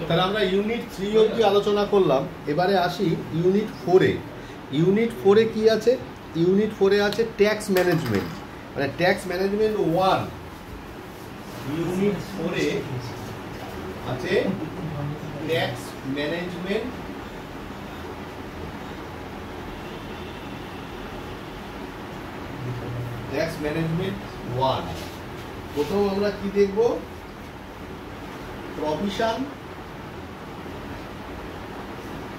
তাহলে আমরা ইউনিট 3 অবধি আলোচনা করলাম। এবারে আসি ইউনিট 4-এ। ইউনিট 4-এ কি আছে? ইউনিট 4-এ আছে ট্যাক্স ম্যানেজমেন্ট, মানে ট্যাক্স ম্যানেজমেন্ট 1। ইউনিট 4-এ আছে ট্যাক্স ম্যানেজমেন্ট ট্যাক্স ম্যানেজমেন্ট 1। প্রথম আমরা কি দেখব?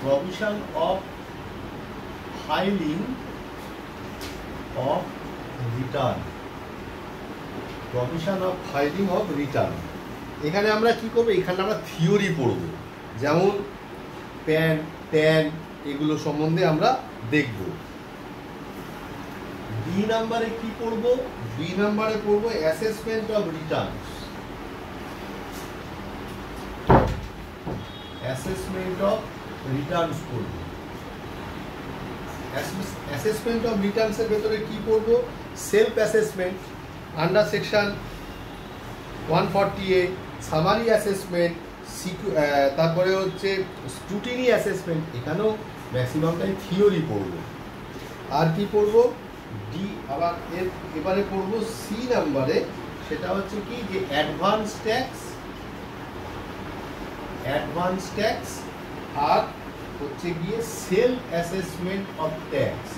Provision of filing of return. Provision of filing of return. এখানে আমরা কি করব? এখানে আমরা থিওরি পড়ব, যেমন প্যান ট্যান এগুলো সম্বন্ধে আমরা দেখব। বি নাম্বারে কি পড়ব? বি নাম্বারে পড়ব assessment of return. Assessment of Returns পড়ব। অ্যাসেসমেন্ট অফ রিটার্নসের ভেতরে কি পড়ব? Self assessment under section 140A, summary assessment, তারপরে হচ্ছে স্ক্রুটিনি অ্যাসেসমেন্ট। এখানেও ম্যাক্সিমামটাই থিওরি পড়ব। আর কি পড়ব? ডি। আবার এবারে পড়ব সি নাম্বারে, সেটা হচ্ছে কি যে অ্যাডভান্স ট্যাক্স আর হচ্ছে গিয়ে self assessment of tax.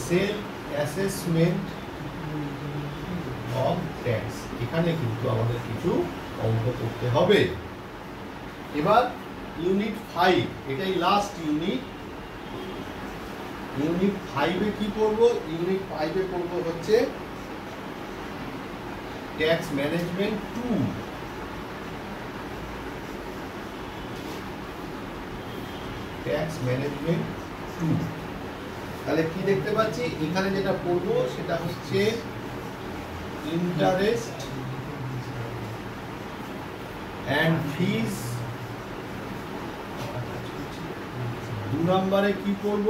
Self assessment of tax. এখানে কিন্তু আমাদের কিছু অঙ্ক করতে হবে। এবার ইউনিট 5, এটাই লাস্ট ইউনিট। ইউনিট 5-এ কি পড়ব? ইউনিট 5-এ পড়ব হচ্ছে ট্যাক্স ম্যানেজমেন্ট 2। Tax management 2। তাহলে কি দেখতে পাচ্ছি? এখানে যেটা পড়ব সেটা হচ্ছে ইন্টারেস্ট অ্যান্ড ফিস। 2 নম্বরে কি পড়ব?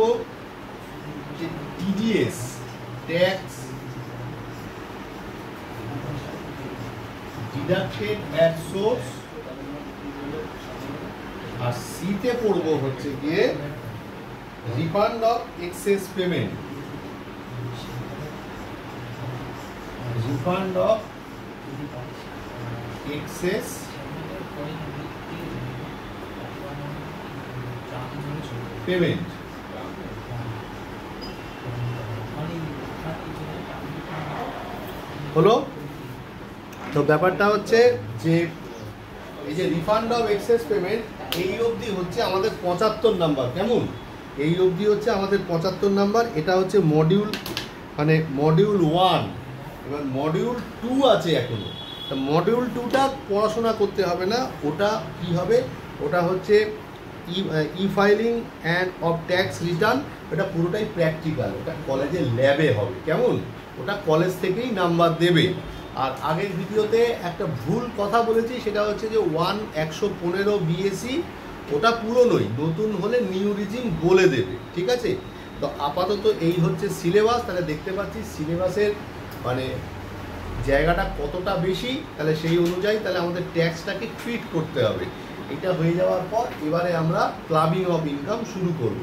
TDS, tax deducted at source. আর সিতে পড়ব হচ্ছে গিয়ে refund of excess payment. Refund of excess payment. হলো তো? ব্যাপারটা হচ্ছে যে এই যে রিফান্ড অফ এক্সেস পেমেন্ট, এই অবধি হচ্ছে আমাদের 75 নাম্বার। কেমন? এই অবধি হচ্ছে আমাদের 75 নাম্বার। এটা হচ্ছে মডিউল, মানে মডিউল 1। এবার মডিউল 2 আছে এখনো। তা মডিউল 2টা পড়াশোনা করতে হবে না। ওটা কি হবে? ওটা হচ্ছে e filing and of tax return. এটা পুরোটাই প্র্যাকটিক্যাল, ওটা কলেজের ল্যাবে হবে। কেমন? ওটা কলেজ থেকেই নাম্বার দেবে। আর আগের ভিডিওতে একটা ভুল কথা বলেছি, সেটা হচ্ছে যে 115 বিএসসি ওটা পুরনোই, নতুন হলে নিউ রিজিম বলে দেবে। ঠিক আছে? তো আপাতত এই হচ্ছে সিলেবাস। তাহলে দেখতে পাচ্ছি সিলেবাসের মানে জায়গাটা কতটা বেশি, তাহলে সেই অনুযায়ী তাহলে আমাদের ট্যাক্সটাকে ট্রিট করতে হবে। এটা হয়ে যাওয়ার পর এবারে আমরা ক্লাবিং অফ ইনকাম শুরু করব।